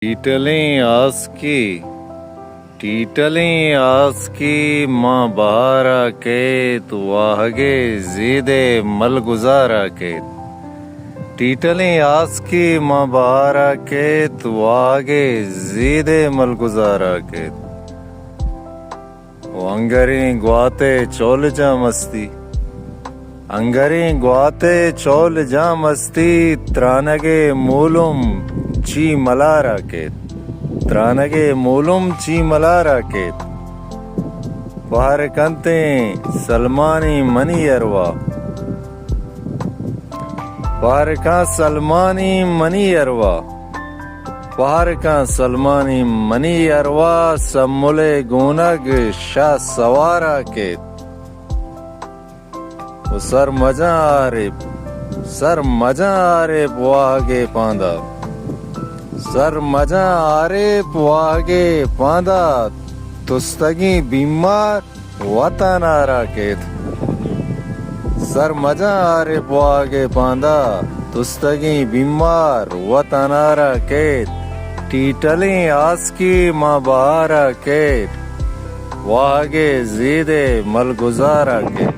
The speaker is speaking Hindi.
टीटलें आस की माँ बहारा के तू आगे ज़ीदे मल गुजारा के। टीटलें आस की माँ बहारा के तू आगे ज़ीदे मल गुजारा के। अंगरें ग्वाते चोल जा मस्ती, अंगरें ग्वाते चोल जा मस्ती, त्रानगे मूलुम ची मलारा के, त्रानगे मूलुम ची मलारा के। बाहर कंते सलमानी मनी अरवा, बाहर का सलमानी मनी अरवा, बाहर का सलमानी मनी अरवा, सम्मुले गुनग शाह सवारा के। सर मजा आ रे बुआगे पांदा, सर मजा आ रे बुआगे पांदा, तुस्तगी बीमार वतन आरा के। सर मजा आ रे बुआगे पांदा, तुस्तगी बीमार वतन आरा के। टीटलें आस की माँ बहारा के, वागे ज़ीदे मल गुजारा के।